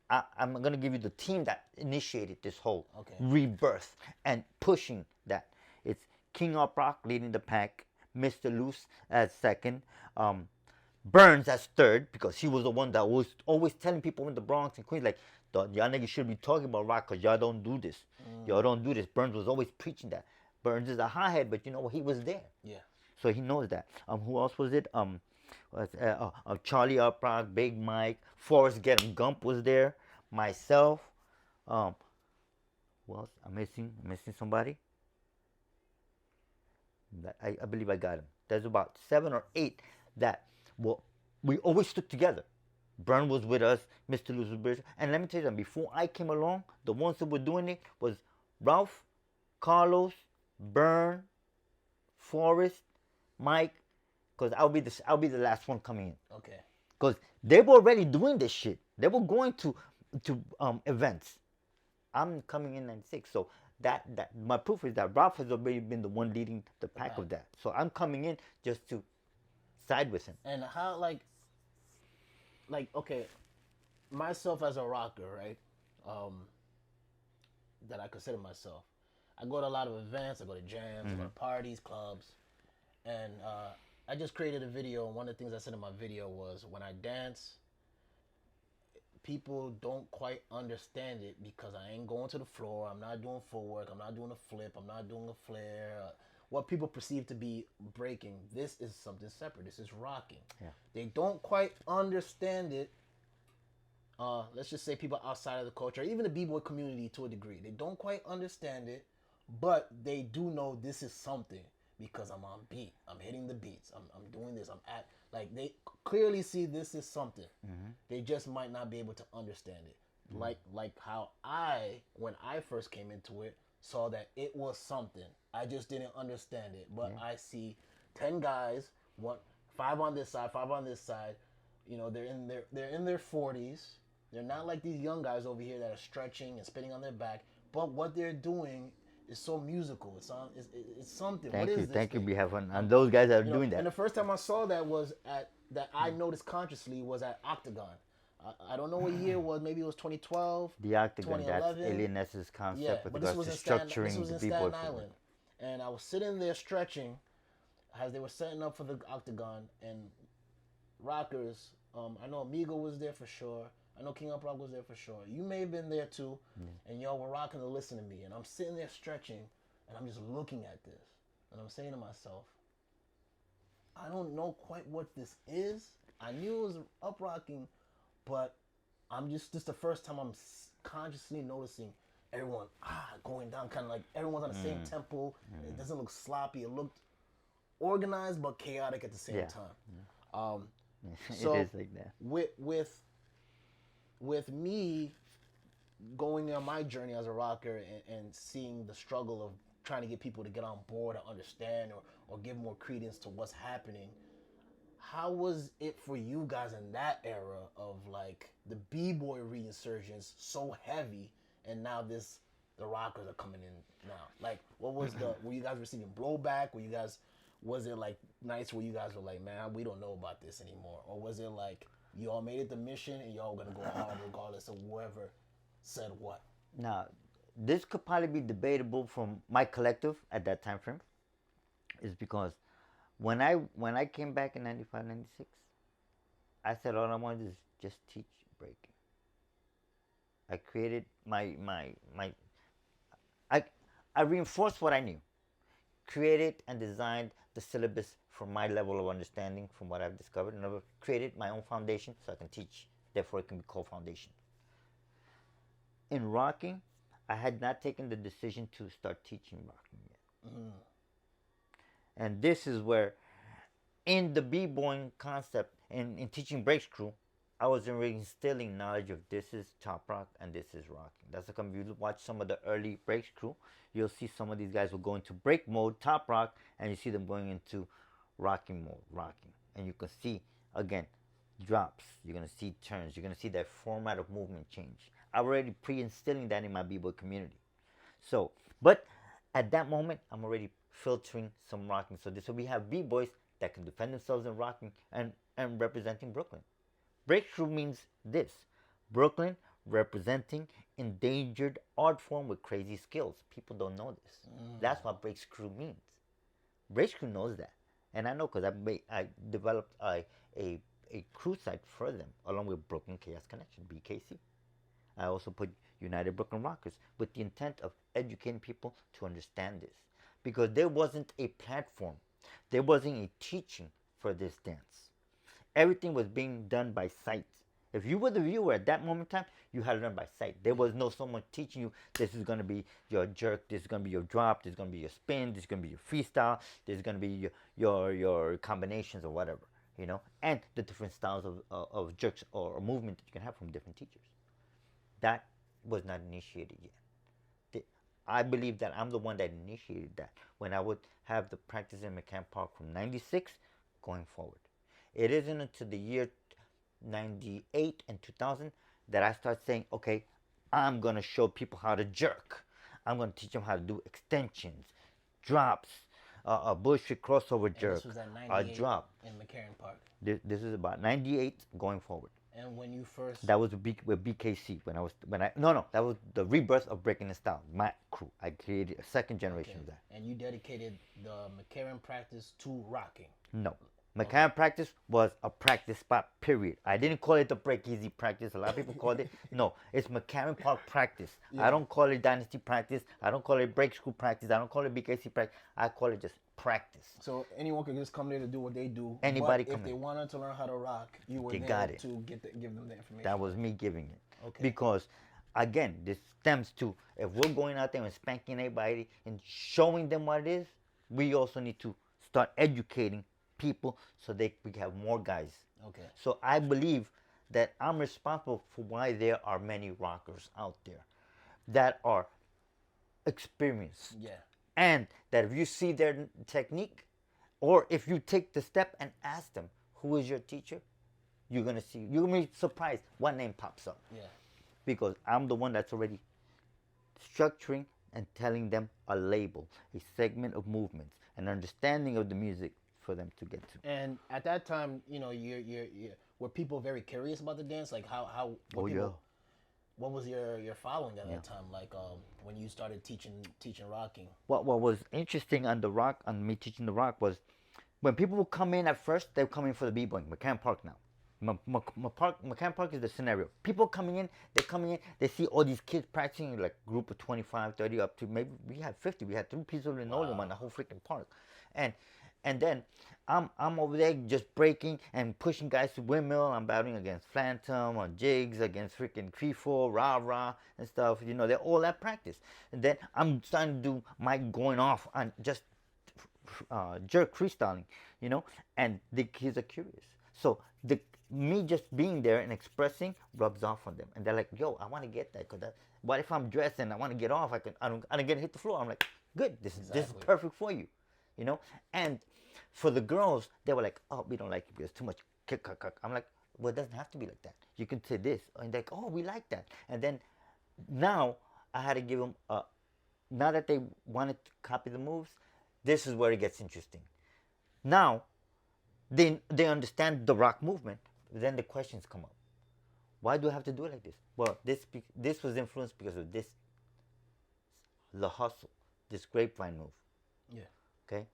I'm gonna give you the team that initiated this whole Okay. rebirth and pushing that. It's King Up Rock leading the pack, Mr. Loose as second, Burns as third because he was the one that was always telling people in the Bronx and Queens like, y'all niggas should be talking about rock because y'all don't do this. Y'all don't do this. Burns was always preaching that. Burns is a hothead, but you know he was there. Yeah. So he knows that. Who else was it? Charlie Uprock, Big Mike, Forrest Get 'em Gump was there. Myself. Who else? I'm missing somebody. I believe I got him. There's about 7 or 8 that we always stuck together. Burn was with us, Mr. Luz was with us. And let me tell you something, before I came along, the ones that were doing it was Ralph, Carlos, Burn, Forrest, Mike, because I'll be the last one coming in. Okay. Because they were already doing this shit. They were going to events. I'm coming in '96, so that my proof is that Ralph has already been the one leading the pack of that. So I'm coming in just to side with him. And how like okay, myself as a rocker, right? That I consider myself. I go to a lot of events. I go to jams. I go to parties, clubs, and I just created a video. And one of the things I said in my video was when I dance, people don't quite understand it because I ain't going to the floor. I'm not doing footwork. I'm not doing a flip. I'm not doing a flare. What people perceive to be breaking, this is something separate. This is rocking. Yeah. They don't quite understand it. Let's just say people outside of the culture, even the b-boy community to a degree, they don't quite understand it, but they do know this is something because I'm on beat. I'm hitting the beats. I'm doing this. I'm at, like, they clearly see this is something. They just might not be able to understand it. Like how when I first came into it, saw that it was something. I just didn't understand it. But I see 10 guys, 5 on this side, 5 on this side. You know, they're in their 40s. They're not like these young guys over here that are stretching and spinning on their back. But what they're doing is so musical. It's something. Thank you. We have fun. And those guys are doing that. And the first time I saw that was that I noticed consciously was at Octagon. I don't know what year it was. Maybe it was 2012. The Octagon, 2011. that's Alien S's concept Yeah, with but this regards was to in structuring the Staten b-boy Island. And I was sitting there stretching as they were setting up for the Octagon. And rockers, I know Amigo was there for sure. I know King Up Rock was there for sure. You may have been there too. And y'all were rocking to listen to me. And I'm sitting there stretching. And I'm just looking at this. And I'm saying to myself, I don't know quite what this is. I knew it was up rocking, but I'm just the first time I'm consciously noticing everyone going down, kind of like everyone's on the same tempo. It doesn't look sloppy. It looked organized but chaotic at the same time. So it is like that. With me going on my journey as a rocker and seeing the struggle of trying to get people to get on board or understand or give more credence to what's happening, how was it for you guys in that era of like the b-boy resurgence so heavy, and now the rockers are coming in now? Like, what was were you guys receiving blowback? Was it like nights where you guys were like, man, we don't know about this anymore? Or was it like you all made it the mission and y'all gonna go hard regardless of whoever said what? Now, this could probably be debatable from my collective at that time frame, is because when I came back in 95, 96, I said all I wanted is just teach breaking. I created I reinforced what I knew, created and designed the syllabus from my level of understanding from what I've discovered, and I've created my own foundation so I can teach, therefore it can be called foundation. In rocking, I had not taken the decision to start teaching rocking yet. And this is where, in the b-boying concept, in teaching break crew, I was already instilling knowledge of this is top rock and this is rocking. That's like if you watch some of the early break crew, you'll see some of these guys will go into break mode, top rock, and you see them going into rocking mode, rocking. And you can see, again, drops. You're going to see turns. You're going to see that format of movement change. I'm already pre-instilling that in my b-boy community. So, but at that moment, I'm already filtering some rocking. So this, so we have b-boys that can defend themselves in rocking and representing Brooklyn. Breakthrough means this: Brooklyn representing endangered art form with crazy skills. People don't know this. That's what break screw means. Break screw knows that, and I know because I developed a crew site for them along with Broken Chaos Connection (BKC). I also put United Brooklyn Rockers with the intent of educating people to understand this, because there wasn't a platform, there wasn't a teaching for this dance. Everything was being done by sight. If you were the viewer at that moment in time, you had to learn by sight. There was no someone teaching you this is going to be your jerk, this is going to be your drop, this is going to be your spin, this is going to be your freestyle, this is going to be your combinations or whatever, and the different styles of jerks or movement that you can have from different teachers. That was not initiated yet. I believe that I'm the one that initiated that when I would have the practice in McCann Park from 96 going forward. It isn't until the year 98 and 2000 that I start saying, okay, I'm going to show people how to jerk. I'm going to teach them how to do extensions, drops, a bullshit crossover jerk, this was at a drop. in McCarren Park. This is about 98 going forward. And when you first... That was with BKC that was the rebirth of Breaking the Style, my crew. I created a second generation of that. And you dedicated the McCarren practice to rocking. No. McCarren practice was a practice spot, period. I didn't call it the BreakEasy practice. A lot of people called it. No, it's McCarren Park practice. Yeah. I don't call it Dynasty practice. I don't call it Break School practice. I don't call it BKC practice. I call it just practice. So anyone could just come there to do what they do. Anybody but come if they wanted to learn how to rock, you were they there got it. to give them the information. That was me giving it. Okay. Because, again, this stems to, if we're going out there and spanking everybody and showing them what it is, we also need to start educating people so we can have more guys. Okay. So I believe that I'm responsible for why there are many rockers out there that are experienced. Yeah. And that if you see their technique, or if you take the step and ask them, who is your teacher? You're going to be surprised what name pops up. Yeah. Because I'm the one that's already structuring and telling them a label, a segment of movements, an understanding of the music for them to get to. And at that time, were people very curious about the dance? Like what was your following at that time? Like when you started teaching rocking? What was interesting on me teaching the rock was when people would come in at first, they were coming for the b-boying. McCann Park now. McCann Park is the scenario. People coming in, they see all these kids practicing, like group of 25, 30 up to maybe we had 50. We had 3 pieces of linoleum on the whole freaking park. And then I'm over there just breaking and pushing guys to windmill. I'm battling against Phantom or jigs, against freaking Creeful, rah and stuff. They're all at practice. And then I'm starting to do my going off on just jerk freestyling, and the kids are curious. So me just being there and expressing rubs off on them, and they're like, "Yo, I want to get that. Cause what if I'm dressed and I want to get off? I don't get to hit the floor." I'm like, "Good, this is perfect for you." And for the girls, they were like, "Oh, we don't like it because too much kick." I'm like, "Well, it doesn't have to be like that. You can say this." And they're like, "Oh, we like that." And then now I had to give them now that they wanted to copy the moves, this is where it gets interesting. Now they understand the rock movement. Then the questions come up. Why do I have to do it like this? Well, this was influenced because of this, the hustle, this grapevine move. Yeah. Okay,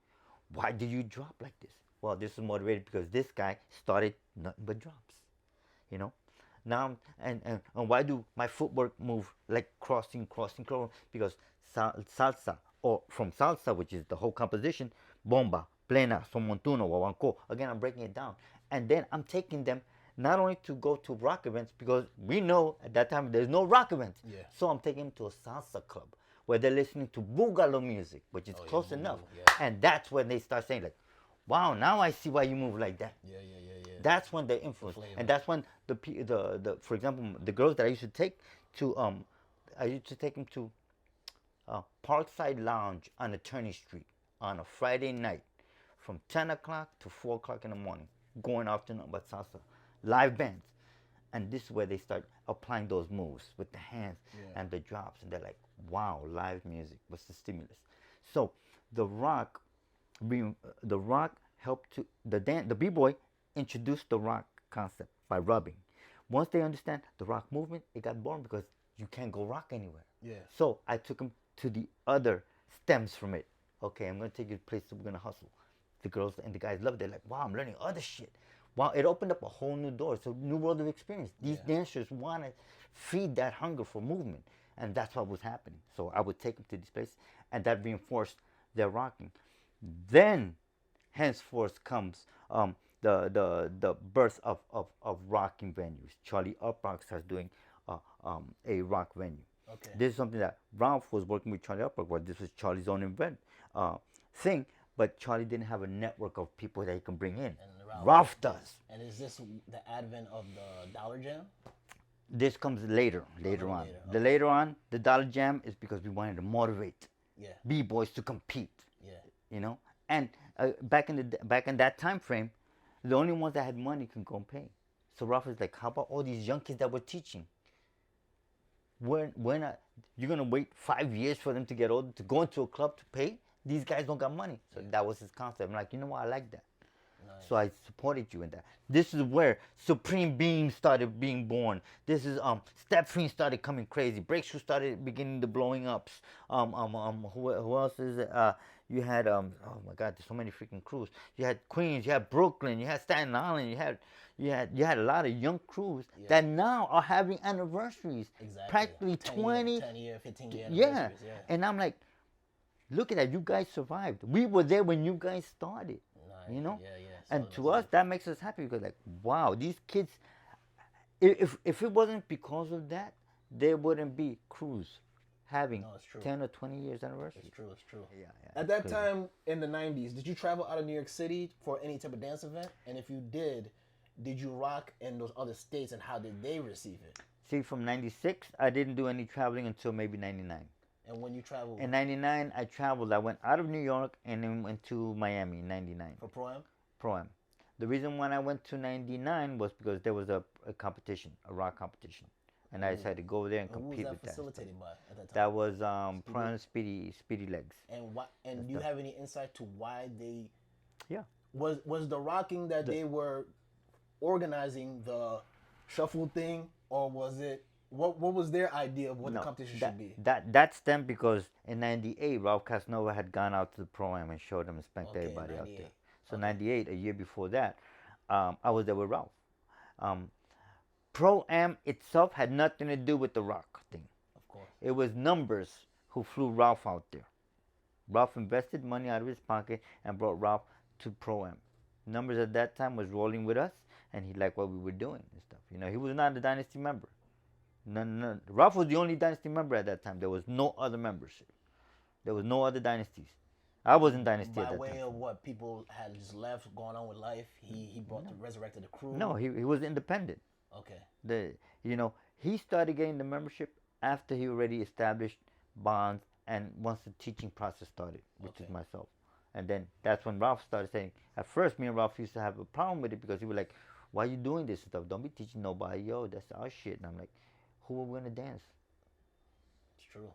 why do you drop like this? Well, this is motivated because this guy started nothing but drops, Now, and why do my footwork move like crossing? Because salsa, or from salsa, which is the whole composition, bomba, plena, somontuno, wawanko. Again, I'm breaking it down. And then I'm taking them not only to go to rock events, because we know at that time there's no rock events. Yeah. So I'm taking them to a salsa club, where they're listening to boogaloo music, which is close enough. Yeah. And that's when they start saying like, wow, now I see why you move like that. Yeah. That's when they influence. And that's when the for example, the girls that I used to take to them to Parkside Lounge on Attorney Street on a Friday night from 10 o'clock to 4 o'clock in the morning, going off to nothing but salsa, live bands. And this is where they start applying those moves with the hands and the drops. And they're like, wow, live music. What's the stimulus? So the rock helped to, the b-boy introduced the rock concept by rubbing. Once they understand the rock movement, it got boring because you can't go rock anywhere. Yeah. So I took them to the other stems from it. Okay, I'm gonna take you to a place that we're gonna hustle. The girls and the guys loved it. Like, wow, I'm learning other shit. Wow, it opened up a whole new door. So new world of experience. These dancers want to feed that hunger for movement, and that's what was happening. So I would take them to these places, and that reinforced their rocking. Then, henceforth comes the birth of rocking venues. Charlie Uprock starts doing a rock venue. Okay. This is something that Ralph was working with Charlie Uprock, but this was Charlie's own thing. But Charlie didn't have a network of people that he can bring in. And Ralph does. And is this the advent of the Dollar Jam? This comes later on. Later, The later on, the Dollar Jam is because we wanted to motivate b-boys to compete. Yeah. You know, and back in that time frame, the only ones that had money can go and pay. So Ralph is like, how about all these young kids that we're teaching? When you're gonna wait 5 years for them to get older to go into a club to pay? These guys don't got money. So that was his concept. I'm like, you know what? I like that. Nice. So I supported you in that. This is where Supreme Beam started being born. This is Step Free started coming crazy. Breakthrough started beginning the blowing ups. Who else is it? You had oh my God, there's so many freaking crews. You had Queens, you had Brooklyn, you had Staten Island, you had a lot of young crews that now are having anniversaries. Exactly. Practically 20 year, 15 year anniversaries. Yeah. And I'm like, look at that, you guys survived. We were there when you guys started. Nice. You know? Yeah. And to us, that makes us happy because, like, wow, these kids, if it wasn't because of that, there wouldn't be crews having 10 or 20 years anniversary. It's true. Yeah. At that time in the 90s, did you travel out of New York City for any type of dance event? And if you did you rock in those other states and how did they receive it? See, from 96, I didn't do any traveling until maybe 99. And when you traveled? In 99, I traveled. I went out of New York and then went to Miami in 99. For ProAm? ProAm. The reason why I went to 99 was because there was a competition, a rock competition. And I decided to go there and compete with that. Who was that facilitated by at that time? That was ProAm Speedy Legs. And do you have any insight to why they... Yeah. Was the rocking that they were organizing the shuffle thing, or was it... What was their idea of what the competition should be? That stemmed because in 98, Ralph Casanova had gone out to the Pro-Am and showed them and spanked everybody out there. So 98, a year before that, I was there with Ralph. Pro-Am itself had nothing to do with the rock thing. Of course. It was Numbers who flew Ralph out there. Ralph invested money out of his pocket and brought Ralph to Pro-Am. Numbers at that time was rolling with us, and he liked what we were doing and stuff. You know, he was not a Dynasty member. No. Ralph was the only Dynasty member at that time. There was no other membership. There was no other dynasties. I was in Dynasty at that time. By way of what people had just left, going on with life, he resurrected the crew. No, he was independent. Okay. He started getting the membership after he already established bonds and once the teaching process started, which is myself. And then that's when Ralph started saying, at first me and Ralph used to have a problem with it because he was like, why are you doing this stuff? Don't be teaching nobody. Yo, that's our shit. And I'm like, who are we going to dance? It's true.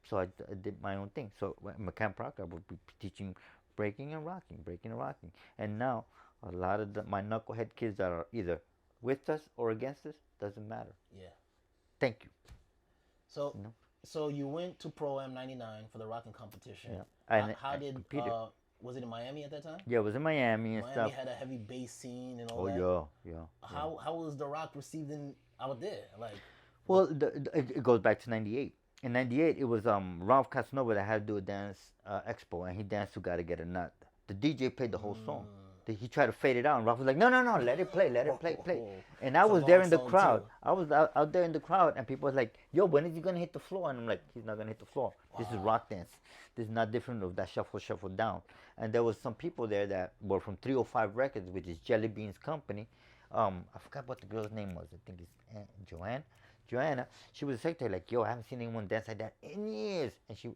So I did my own thing. So McCarren I would be teaching breaking and rocking. And now a lot of my knucklehead kids that are either with us or against us, doesn't matter. Yeah. Thank you. So so you went to Pro-Am 99 for the rocking competition. Yeah. And how did was it in Miami at that time? Yeah, it was in Miami and stuff. Miami had a heavy bass scene and all that. Oh yeah. How was the rock received out there? Like, well, it goes back to 98. In 98, it was Ralph Casanova that had to do a dance expo, and he danced to Gotta Get a Nut. The DJ played the whole song. He tried to fade it out, and Ralph was like, no, let it play. And I was there in the crowd. I was out there in the crowd, and people was like, yo, when is he going to hit the floor? And I'm like, he's not going to hit the floor. This is rock dance. This is not different of that shuffle down. And there was some people there that were from 305 Records, which is Jelly Bean's company. I forgot what the girl's name was. I think it's Joanna. She was a secretary, like, yo, I haven't seen anyone dance like that in years.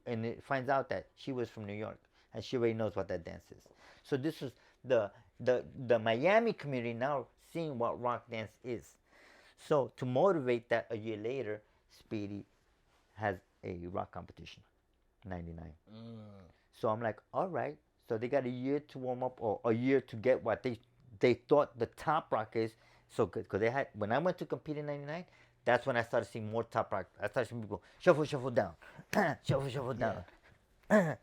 And it finds out that she was from New York, and she already knows what that dance is. So this was the Miami community now seeing what rock dance is. So to motivate that, a year later, Speedy has a rock competition, 99. So I'm like, all right. So they got a year to warm up, or a year to get what they thought the top rock is. So good, because they had when I went to compete in '99, that's when I started seeing more top rock. I started seeing people shuffle, shuffle down, shuffle, shuffle down,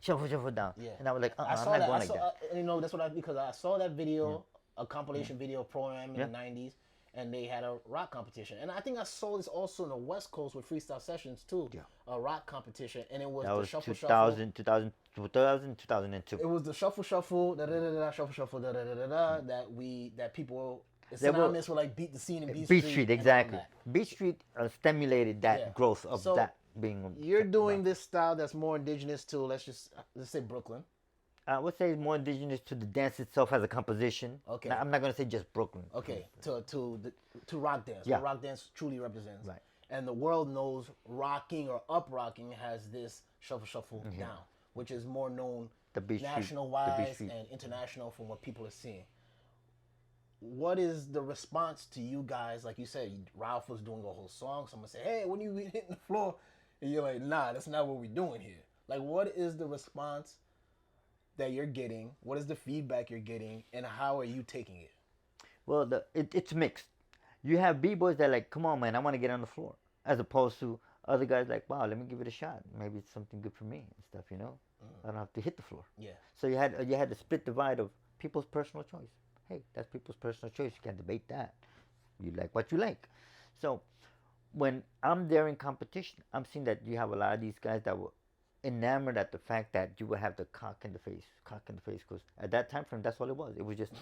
shuffle, shuffle down, Yeah, and I was like, I I'm saw not that. going I like saw, that. you know, that's what I because I saw that video, a compilation video of ProAm in Yeah. the '90s, and they had a rock competition. And I think I saw this also in the West Coast with Freestyle Sessions too, Yeah. a rock competition, and it was That the was shuffle shuffle. 2000, 2000, 2002. It was the shuffle shuffle da da da da shuffle shuffle da da da da da that people it's They were synonymous with like beat the scene in Beat Beach Street Street, and all exactly. that. Beach Street stimulated that Yeah. growth of So that being. you're doing this style that's more indigenous to let's say Brooklyn. I would say more indigenous to the dance itself as a composition. Okay. Now, I'm not gonna say just Brooklyn. Okay, to rock dance. Yeah. What rock dance truly represents. Right. And the world knows rocking or up rocking has this shuffle shuffle down, which is more known The Beach Street, national the wise Beach Street. and international from what people are seeing. What is the response to you guys? Like you said, Ralph was doing a whole song. Someone say, "Hey, when you hitting the floor," and you're like, "Nah, that's not what we're doing here." Like, what is the response that you're getting? What is the feedback you're getting, and how are you taking it? Well, it's mixed. You have b-boys that are like, come on, man, I want to get on the floor, as opposed to other guys like, wow, let me give it a shot. Maybe it's something good for me and stuff, you know. I don't have to hit the floor. Yeah. So you had the split divide of people's personal choice. Hey, that's people's personal choice. You can't debate that. You like what you like. So when I'm there in competition, I'm seeing that you have a lot of these guys that were enamored at the fact that you would have the cock in the face, because at that time frame, that's all it was. It was just,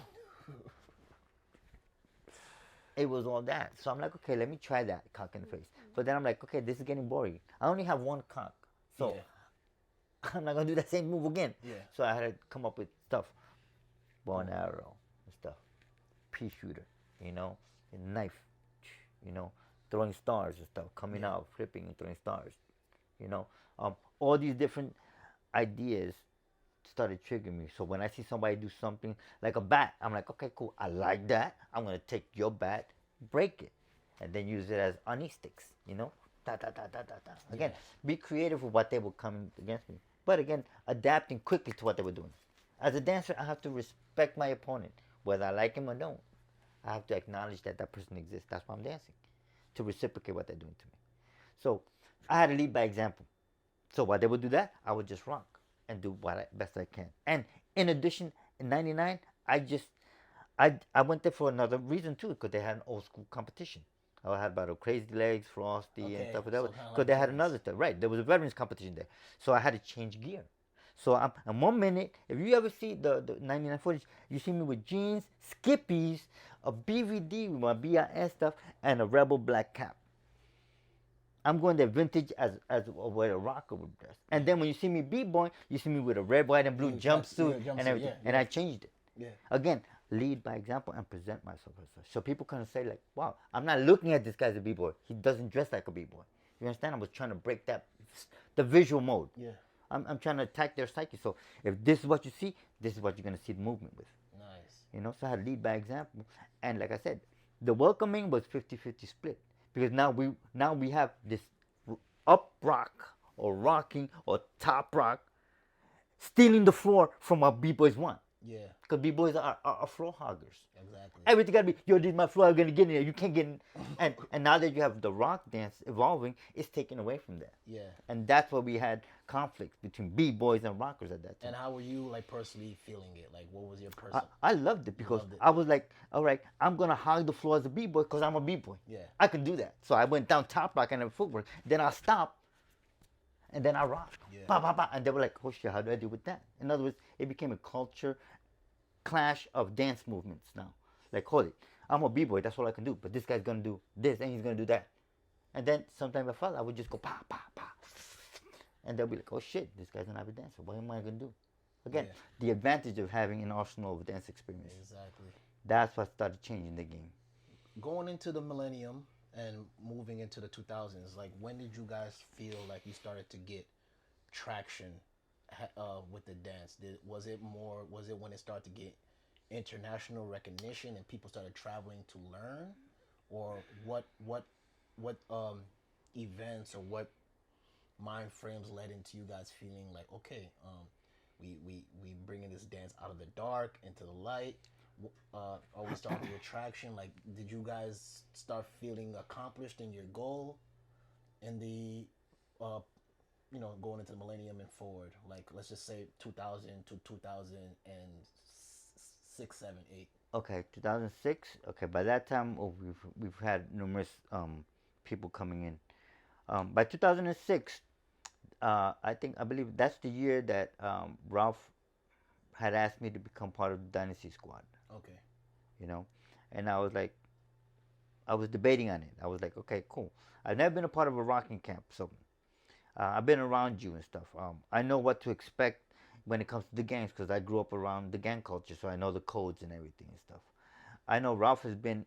it was all that. So I'm like, okay, let me try that cock in the face. But then I'm like, okay, this is getting boring. I only have one cock, so Yeah. I'm not gonna do that same move again. Yeah. So I had to come up with stuff, bow and arrow and stuff, pea shooter, you know, and knife, you know, throwing stars and stuff, coming out, flipping and throwing stars, you know, all these different ideas started triggering me. So when I see somebody do something like a bat, I'm like, okay, cool, I like that. I'm gonna take your bat, break it, and then use it as honey sticks, you know, da da da da da da. Again, be creative with what they were coming against me, but again, adapting quickly to what they were doing. As a dancer, I have to respect my opponent, whether I like him or don't. I have to acknowledge that that person exists. That's why I'm dancing, to reciprocate what they're doing to me. So I had to lead by example. So while they would do that, I would just rock and do best I can. And in addition, in '99, I went there for another reason too, because they had an old school competition. I had Battle Crazy Legs, Frosty, and stuff like that. so Because kinda like they had tennis. another stuff. Right, there was a veterans competition there. So I had to change gear. So in 1 minute, if you ever see the '99 footage, you see me with jeans, skippies, a BVD with my BIS stuff, and a Rebel black cap. I'm going there vintage as where a rocker would dress. And then when you see me b-boy, you see me with a red, white, and blue jumpsuit and everything. And I changed it. Yeah. Again, lead by example and present myself as such. So people can say like, wow, I'm not looking at this guy as a b-boy. He doesn't dress like a b-boy. You understand? I was trying to break the visual mode. Yeah. I'm trying to attack their psyche. So if this is what you see, this is what you're going to see the movement with. Nice. You know, so I had to lead by example. And like I said, the welcoming was 50-50 split. Because now we have this up rock or rocking or top rock stealing the floor from what b-boys want. Yeah. Because b-boys are floor hoggers. Exactly. Everything gotta be, yo, this is my floor, I'm gonna get in there. You can't get in. And now that you have the rock dance evolving, it's taken away from that. Yeah. And that's where we had conflicts between b-boys and rockers at that time. And how were you like personally feeling it? Like, what was your personal? I loved it because loved it. I was like, all right, I'm gonna hog the floor as a b-boy because I'm a b-boy. Yeah. I can do that. So I went down top rock and then footwork. Then I stop, and then I rock. Yeah. Ba, ba, ba. And they were like, oh shit, how do I deal with that? In other words, it became a culture clash of dance movements now. Like, hold it, I'm a b-boy, that's all I can do. But this guy's gonna do this and he's gonna do that. And then sometimes I would just go pa, pa, pa. And they'll be like, oh shit, this guy's gonna have a dancer. What am I gonna do? Again, the advantage of having an arsenal of dance experience. Exactly. That's what started changing the game. Going into the millennium and moving into the 2000s, like when did you guys feel like you started to get traction with the dance? Was it when it started to get international recognition and people started traveling to learn, or what events or what mind frames led into you guys feeling like, okay, we bringing this dance out of the dark into the light? Are we starting to attraction? Like, did you guys start feeling accomplished in your goal in the, uh, going into the millennium and forward? Like, let's just say 2000 to 2006, 7, 8. Okay, 2006. Okay, by that time, we've had numerous people coming in. By 2006, I believe that's the year that Ralph had asked me to become part of the Dynasty Squad. Okay. You know, and I was like, I was debating on it. I was like, okay, cool. I've never been a part of a rocking camp, so I've been around you and stuff. I know what to expect when it comes to the gangs because I grew up around the gang culture, so I know the codes and everything and stuff. I know Ralph has been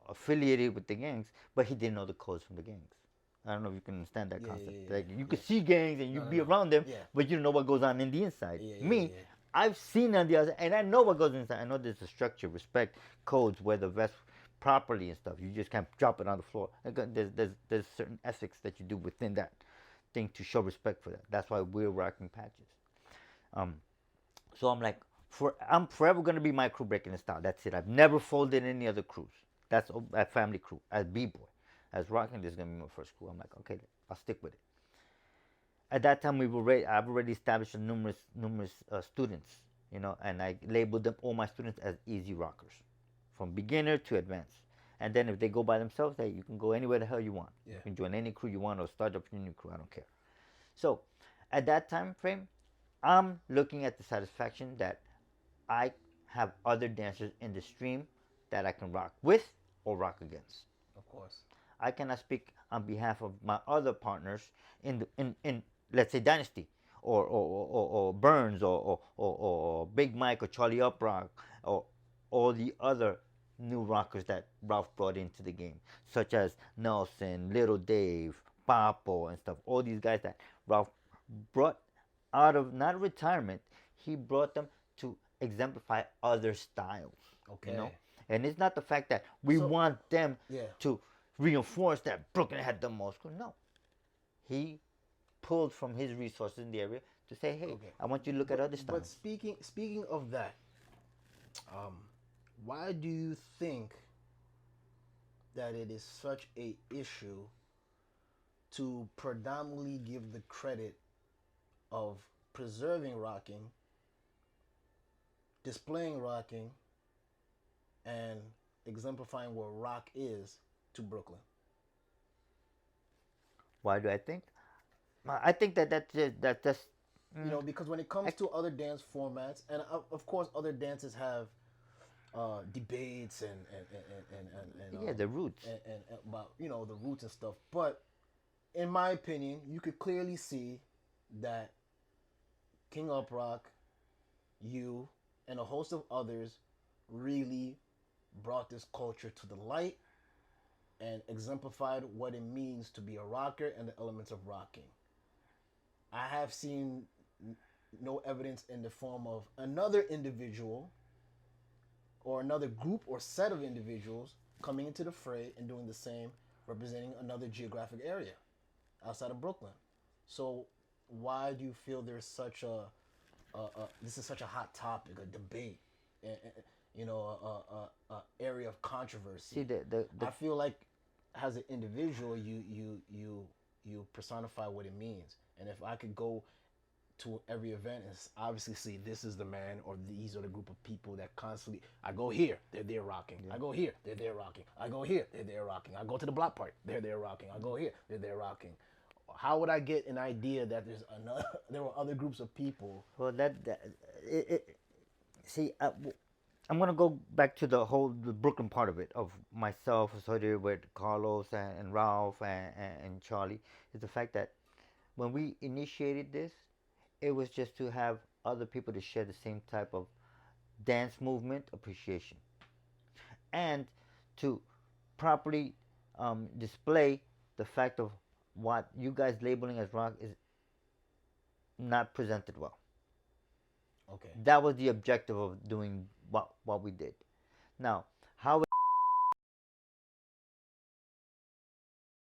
affiliated with the gangs, but he didn't know the codes from the gangs. I don't know if you can understand that concept. Like you could see gangs and you be around them, but you don't know what goes on in the inside. Me, I've seen on the other, and I know what goes inside. I know there's a structure, respect, codes, where the vest properly and stuff. You just can't drop it on the floor. There's certain ethics that you do within that thing to show respect for that. That's why we're rocking patches. So I'm like, I'm forever gonna be my crew breaking the style. That's it. I've never folded any other crews. That's a family crew. As b-boy, as rocking, this is gonna be my first crew. I'm like, okay, I'll stick with it. At that time, I've already established numerous students, and I labeled them all my students as easy rockers, from beginner to advanced. And then if they go by themselves, hey, you can go anywhere the hell you want. You can join any crew you want or start up your new crew. I don't care. So at that time frame, I'm looking at the satisfaction that I have other dancers in the stream that I can rock with or rock against. Of course. I cannot speak on behalf of my other partners in let's say Dynasty or Burns or Big Mike or Charlie Uprock or all the other new rockers that Ralph brought into the game, such as Nelson, Little Dave, Papo, and stuff. All these guys that Ralph brought out of not retirement, he brought them to exemplify other styles. Okay. And it's not the fact that we want them to reinforce that Brooklyn had the most. No, he pulled from his resources in the area to say, hey, I want you to look at other styles. But speaking of that, why do you think that it is such a issue to predominantly give the credit of preserving rocking, displaying rocking, and exemplifying what rock is to Brooklyn? Why do I think? I think that's because when it comes to other dance formats, and of course other dances have debates and the roots and about the roots and stuff. But in my opinion, you could clearly see that King Uprock, you, and a host of others really brought this culture to the light and exemplified what it means to be a rocker and the elements of rocking. I have seen no evidence in the form of another individual or another group or set of individuals coming into the fray and doing the same, representing another geographic area outside of Brooklyn. So why do you feel there's such this is such a hot topic, a debate, a area of controversy? See, I feel like as an individual, you personify what it means. And if I could go to every event and obviously see this is the man or these are the group of people that constantly, I go here, they're there rocking. I go here, they're there rocking. I go here, they're there rocking. I go to the block party, they're there rocking. I go here, they're there rocking. How would I get an idea that there were other groups of people? Well, see, I'm gonna go back to the Brooklyn part of it, of myself associated with Carlos and Ralph and Charlie, is the fact that when we initiated this, it was just to have other people to share the same type of dance movement appreciation and to properly display the fact of what you guys labeling as rock is not presented well. Okay. That was the objective of doing what we did. Now,